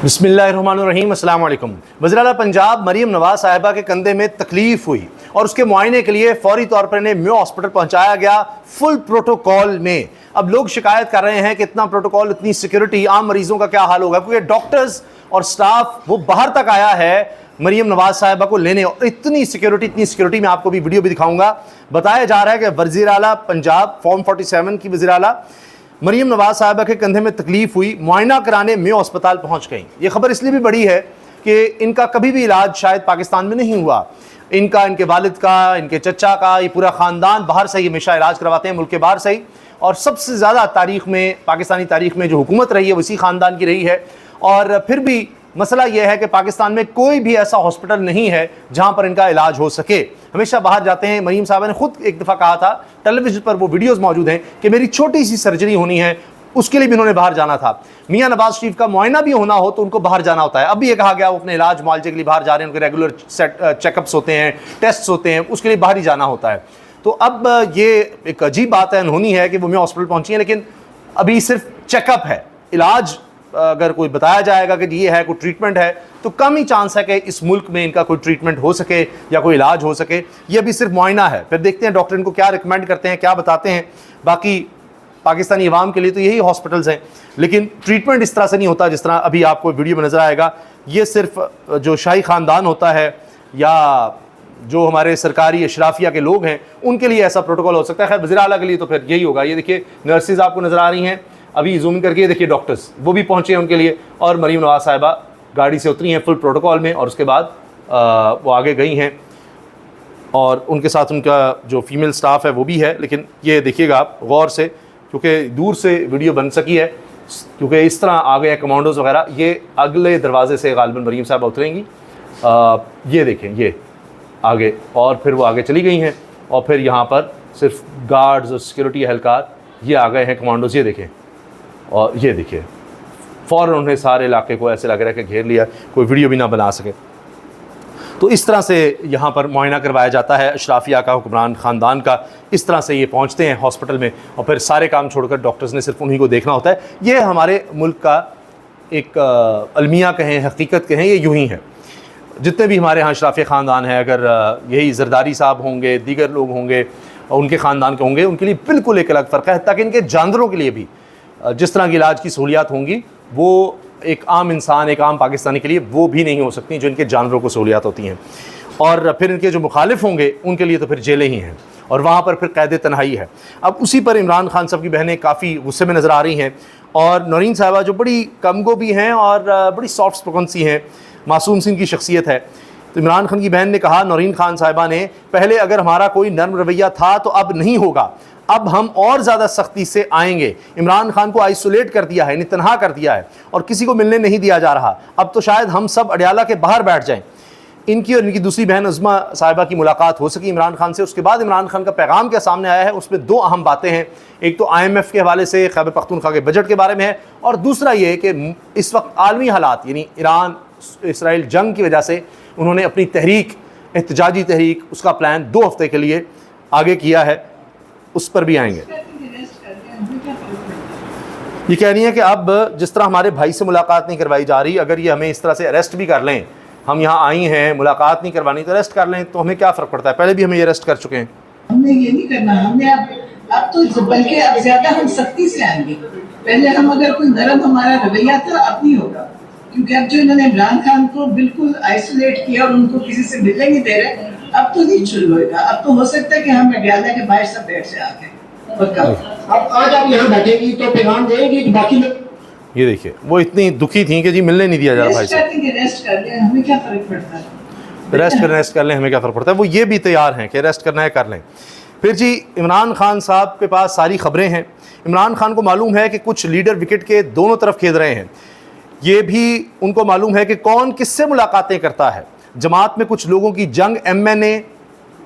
बिस्मिल्लाहिर्रहमानिर्रहीम, अस्सलाम वालेकुम। वज़ीर-ए-आला पंजाब मरीम नवाज़ साहिबा के कंधे में तकलीफ हुई और उसके मुआयने के लिए फौरी तौर पर इन्हें म्यो हॉस्पिटल पहुंचाया गया फुल प्रोटोकॉल में। अब लोग शिकायत कर रहे हैं कि इतना प्रोटोकॉल, इतनी सिक्योरिटी, आम मरीजों का क्या हाल होगा, क्योंकि डॉक्टर्स और स्टाफ वो बाहर तक आया है मरीम नवाज़ साहिबा को लेने, और इतनी सिक्योरिटी मैं आपको भी वीडियो भी दिखाऊंगा। बताया जा रहा है कि वज़ीर-ए-आला पंजाब फॉर्म 47 की वज़ीर-ए-आला मरीम नवाज़ साहिबा के कंधे में तकलीफ हुई, मुआयना कराने म्यो अस्पताल पहुंच गई। ये खबर इसलिए भी बड़ी है कि इनका कभी भी इलाज शायद पाकिस्तान में नहीं हुआ। इनका, इनके वालिद का, इनके चचा का, ये पूरा ख़ानदान बाहर से ही हमेशा इलाज करवाते हैं, मुल्क के बाहर से ही। और सबसे ज़्यादा तारीख़ में, पाकिस्तानी तारीख़ में जो हुकूमत रही है वो इसी ख़ानदान की रही है। और फिर भी मसला यह है कि पाकिस्तान में कोई भी ऐसा हॉस्पिटल नहीं है जहां पर इनका इलाज हो सके, हमेशा बाहर जाते हैं। मरीम साहबा ने खुद एक दफ़ा कहा था, टेलीविज़न पर वो वीडियोस मौजूद हैं, कि मेरी छोटी सी सर्जरी होनी है, उसके लिए भी उन्होंने बाहर जाना था। मियाँ नवाज शरीफ का मुआयना भी होना हो तो उनको बाहर जाना होता है। अब भी ये कहा गया वो अपने इलाज मुआवजे के लिए बाहर जा रहे हैं, उनके रेगुलर चेकअप्स होते हैं, टेस्ट होते हैं, उसके लिए बाहर ही जाना होता है। तो अब ये एक अजीब बात है, अनहोनी है कि वो मियाँ हॉस्पिटल पहुँची हैं, लेकिन अभी सिर्फ चेकअप है। इलाज अगर कोई बताया जाएगा कि ये है, कोई ट्रीटमेंट है, तो कम ही चांस है कि इस मुल्क में इनका कोई ट्रीटमेंट हो सके या कोई इलाज हो सके। ये अभी सिर्फ मुआयना है, फिर देखते हैं डॉक्टर इनको क्या रिकमेंड करते हैं, क्या बताते हैं। बाकी पाकिस्तानी अवाम के लिए तो यही हॉस्पिटल्स हैं, लेकिन ट्रीटमेंट इस तरह से नहीं होता जिस तरह अभी आपको वीडियो में नज़र आएगा। ये सिर्फ जो शाही ख़ानदान होता है या जो हमारे सरकारी अशराफिया के लोग हैं उनके लिए ऐसा प्रोटोकॉल हो सकता है। खैर वज़ीर-ए-आला के लिए तो फिर यही होगा। ये देखिए नर्सिस आपको नज़र आ रही हैं, अभी जूम करके देखिए डॉक्टर्स वो भी पहुंचे हैं उनके लिए, और मरीम नवाज़ साहिबा गाड़ी से उतरी हैं फुल प्रोटोकॉल में, और उसके बाद वो आगे गई हैं और उनके साथ उनका जो फीमेल स्टाफ है वो भी है। लेकिन ये देखिएगा आप गौर से, क्योंकि दूर से वीडियो बन सकी है, क्योंकि इस तरह आ गए कमांडोज वगैरह। ये अगले दरवाजे से गालिबन मरीम साहिबा उतरेंगी। ये देखें, ये आगे, और फिर वो आगे चली गई हैं, और फिर यहाँ पर सिर्फ गार्ड्स और सिक्योरिटी एहलकार ये आ गए हैं, कमांडोज। ये देखें, और ये देखिए फ़ौरन उन्हें सारे इलाके को ऐसे लग रहा है कि घेर लिया, कोई वीडियो भी ना बना सके। तो इस तरह से यहाँ पर मुआयना करवाया जाता है अशराफिया का, हुक्मरान ख़ानदान का। इस तरह से ये पहुँचते हैं हॉस्पिटल में, और फिर सारे काम छोड़कर डॉक्टर्स ने सिर्फ उन्हीं को देखना होता है। ये हमारे मुल्क का एक अलमिया कहें, हकीकत कहें, ये यूँ ही है। जितने भी हमारे यहाँ अशराफिया ख़ानदान हैं, अगर यही जरदारी साहब होंगे, दीगर लोग होंगे, उनके ख़ानदान के होंगे, उनके लिए बिल्कुल एक अलग फ़र्क है। ताकि इनके जानवरों के लिए भी जिस तरह की इलाज की सहूलियात होंगी वो एक आम इंसान, एक आम पाकिस्तानी के लिए वो भी नहीं हो सकती जो इनके जानवरों को सहूलियात होती हैं। और फिर इनके जो मुखालिफ होंगे उनके लिए तो फिर जेलें ही हैं, और वहाँ पर फिर कैद तन्हाई है। अब उसी पर इमरान खान साहब की बहनें काफ़ी गुस्से में नज़र आ रही हैं, और नौरीन साहिबा जो बड़ी कमगो भी हैं और बड़ी सॉफ्ट स्पोकन सी हैं, मासूम सी इनकी शख्सियत है। तो इमरान खान की बहन ने कहा, नौरीन खान साहिबा ने, पहले अगर हमारा कोई नर्म रवैया था तो अब नहीं होगा, अब हम और ज़्यादा सख्ती से आएंगे। इमरान खान को आइसोलेट कर दिया है, तन्हा कर दिया है, और किसी को मिलने नहीं दिया जा रहा। अब तो शायद हम सब अडयाला के बाहर बैठ जाएं। इनकी और इनकी दूसरी बहन उज़्मा साहिबा की मुलाकात हो सकी इमरान खान से। उसके बाद इमरान खान का पैगाम क्या सामने आया है, उसमें दो अहम बातें हैं। एक तो IMF के हवाले से खैबर पख्तूनख्वा के बजट के बारे में है, और दूसरा ये कि इस वक्त आलमी हालात, यानी ईरान इसराइल जंग की वजह से उन्होंने अपनी तहरीक, एहतजाजी तहरीक, उसका प्लान 2 हफ्ते के लिए आगे किया है, उस पर भी आएंगे। ये कह रही है कि अब जिस तरह हमारे भाई से मुलाकात नहीं करवाई जा रही, अगर ये हमें इस तरह से अरेस्ट भी कर लें, हम यहाँ आई हैं, मुलाकात नहीं करवानी तो अरेस्ट कर लें, तो हमें क्या फ़र्क पड़ता है, पहले भी हमें ये अरेस्ट कर चुके हैं। हमने ये नहीं करना, हमने अब तो बल्कि अब ज़्यादा हम सख्ती से आएंगे। पहले हम अगर कोई नरम हमारा रवैया था, अब नहीं होगा, क्योंकि अब जो इन्होंने इमरान खान को बिल्कुल आइसोलेट किया और उनको किसी से मिलने नहीं दे रहे, अब तो नहीं शुरू होगा। अब तो हो सकता है कि हम अडयाला के बाहर सब बैठ से आके, अब आज आप यहाँ बैठेगी तो पैगाम देगी कि बाकी लोग। ये देखिए वो इतनी दुखी थी कि जी मिलने नहीं दिया जा रहा भाई से। अरेस्ट कर लें, हमें क्या फ़र्क पड़ता है, अरेस्ट कर लें, हमें क्या फ़र्क पड़ता है। वो ये भी तैयार हैं कि अरेस्ट करना है कर लें। फिर जी इमरान खान साहब के पास सारी खबरें हैं। इमरान खान को मालूम है कि कुछ लीडर विकेट के दोनों तरफ खेल रहे हैं। ये भी उनको मालूम है कि कौन किससे मुलाकातें करता है। जमात में कुछ लोगों की जंग MNA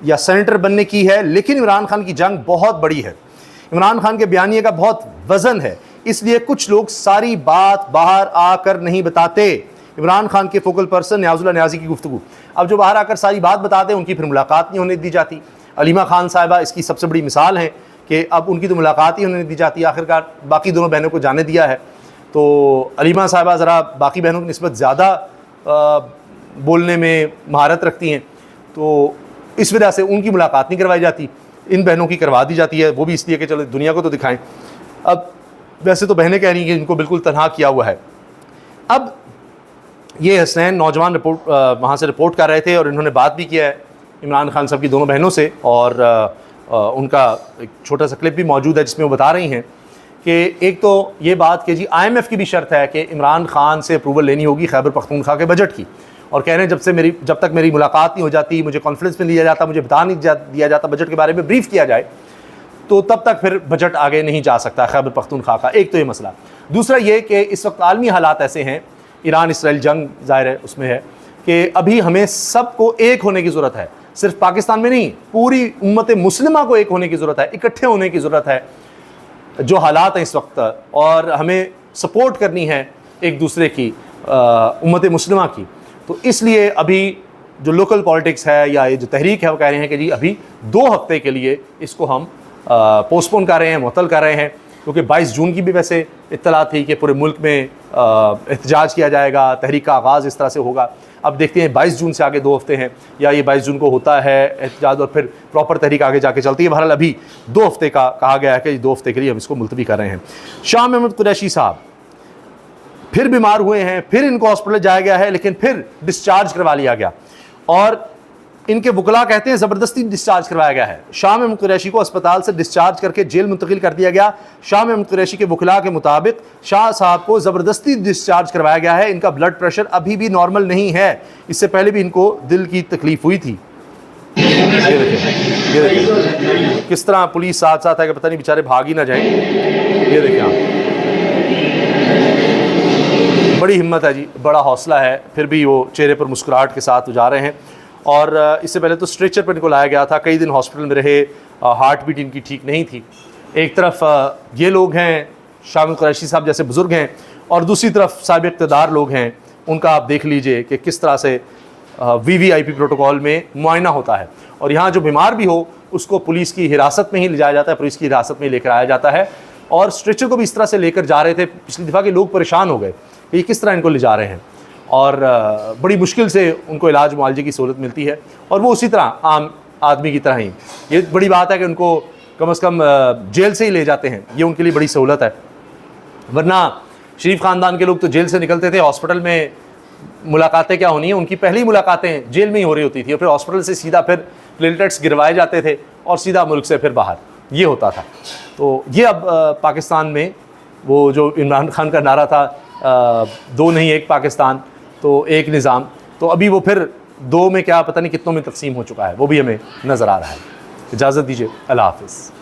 या सेनेटर बनने की है, लेकिन इमरान खान की जंग बहुत बड़ी है। इमरान खान के बयानिए का बहुत वज़न है, इसलिए कुछ लोग सारी बात बाहर आकर नहीं बताते। इमरान खान के फोकल पर्सन न्याजुल्लाह न्याजी की गुफ्तगू, अब जो बाहर आकर सारी बात बताते हैं उनकी फिर मुलाकात नहीं होने दी जाती। अलीमा खान साहिबा इसकी सबसे बड़ी मिसाल हैं कि अब उन्हीं तो मुलाकात ही होने दी जाती है। आखिरकार बाकी दोनों बहनों को जाने दिया है, तो अलीमा साहिबा ज़रा बाकी बहनों की निस्बत ज़्यादा बोलने में महारत रखती हैं, तो इस वजह से उनकी मुलाकात नहीं करवाई जाती, इन बहनों की करवा दी जाती है, वो भी इसलिए कि चलो दुनिया को तो दिखाएं। अब वैसे तो बहनें कह रही हैं कि इनको बिल्कुल तनहा किया हुआ है। अब ये हसनैन नौजवान रिपोर्ट वहाँ से रिपोर्ट कर रहे थे और इन्होंने बात भी किया है इमरान खान साहब की दोनों बहनों से, और उनका एक छोटा सा क्लिप भी मौजूद है जिसमें वो बता रही हैं कि एक तो ये बात कि जी IMF की भी शर्त है कि इमरान खान से अप्रूवल लेनी होगी खैबर पख्तूनख्वा के बजट की, और कह रहे हैं जब तक मेरी मुलाकात नहीं हो जाती, मुझे कॉन्फ्रेंस में लिया जाता, मुझे बता नहीं दिया जाता, बजट के बारे में ब्रीफ किया जाए, तो तब तक फिर बजट आगे नहीं जा सकता खैबर पख्तूनख्वा का। एक तो ये मसला। दूसरा ये कि इस वक्त आलमी हालात ऐसे हैं, ईरान इसराइल जंग ज़ाहिर है उसमें है, कि अभी हमें सबको एक होने की ज़रूरत है, सिर्फ पाकिस्तान में नहीं, पूरी उम्मत मुस्लिमा को एक होने की ज़रूरत है, इकट्ठे होने की ज़रूरत है जो हालात हैं इस वक्त, और हमें सपोर्ट करनी है एक दूसरे की, उम्मत मुस्लिमा की। तो इसलिए अभी जो लोकल पॉलिटिक्स है या ये जो तहरीक है वो कह रहे हैं कि जी अभी 2 हफ्ते के लिए इसको हम पोस्टपोन कर रहे हैं, मुअत्तल कर रहे हैं, क्योंकि 22 जून की भी वैसे इत्तला थी कि पूरे मुल्क में एहतजाज किया जाएगा, तहरीक का आगाज़ इस तरह से होगा। अब देखते हैं 22 जून से आगे 2 हफ्ते हैं, या ये 22 जून को होता है एहतजाज और फिर प्रॉपर तहरीक आगे जाके चलती है। बहरहाल अभी 2 हफ्ते का कहा गया है कि 2 हफ्ते के लिए हम इसको मुलतवी कर रहे हैं। शाह महमूद कुरैशी साहब फिर बीमार हुए हैं, फिर इनको हॉस्पिटल जाया गया है, लेकिन फिर डिस्चार्ज करवा लिया गया, और इनके वकला कहते हैं ज़बरदस्ती डिस्चार्ज करवाया गया है। शाह महमूद कुरैशी को अस्पताल से डिस्चार्ज करके जेल मुंतकिल कर दिया गया। शाह महमूद कुरैशी के वकला के मुताबिक शाह साहब को ज़बरदस्ती डिस्चार्ज करवाया गया है। इनका ब्लड प्रेशर अभी भी नॉर्मल नहीं है, इससे पहले भी इनको दिल की तकलीफ हुई थी। ये देखें किस तरह पुलिस साथ साथ है कि पता नहीं बेचारे भाग ही ना जाएं। ये देखें आप, बड़ी हिम्मत है जी, बड़ा हौसला है, फिर भी वो चेहरे पर मुस्कुराहट के साथ जा रहे हैं। और इससे पहले तो स्ट्रेचर पर इनको लाया गया था, कई दिन हॉस्पिटल में रहे, हार्ट बीट इनकी ठीक नहीं थी। एक तरफ ये लोग हैं शाह महमूद कुरैशी साहब जैसे बुज़ुर्ग हैं, और दूसरी तरफ साहिब इक़्तिदार लोग हैं, उनका आप देख लीजिए कि किस तरह से VVIP प्रोटोकॉल में मुआयना होता है, और यहाँ जो बीमार भी हो उसको पुलिस की हिरासत में ही ले जाया जाता है, पुलिस की हिरासत में लेकर आया जाता है। और स्ट्रेचर को भी इस तरह से लेकर जा रहे थे, पिछली दफ़ा के लोग परेशान हो गए कि ये किस तरह इनको ले जा रहे हैं, और बड़ी मुश्किल से उनको इलाज मुआलजे की सहूलत मिलती है, और वो उसी तरह आम आदमी की तरह ही। ये बड़ी बात है कि उनको कम से कम जेल से ही ले जाते हैं, ये उनके लिए बड़ी सहूलत है। वरना शरीफ ख़ानदान के लोग तो जेल से निकलते थे, हॉस्पिटल में मुलाकातें क्या होनी है, उनकी पहली मुलाकातें जेल में ही हो रही होती थी, और फिर हॉस्पिटल से सीधा फिर प्लेटलेट्स गिरवाए जाते थे और सीधा मुल्क से फिर बाहर, ये होता था। तो ये अब पाकिस्तान में वो जो इमरान खान का नारा था 2 नहीं 1 पाकिस्तान, तो एक निज़ाम, तो अभी वो फिर 2 में क्या पता नहीं कितनों में तकसीम हो चुका है, वो भी हमें नज़र आ रहा है। इजाज़त दीजिए, अल्लाह हाफ़िज़।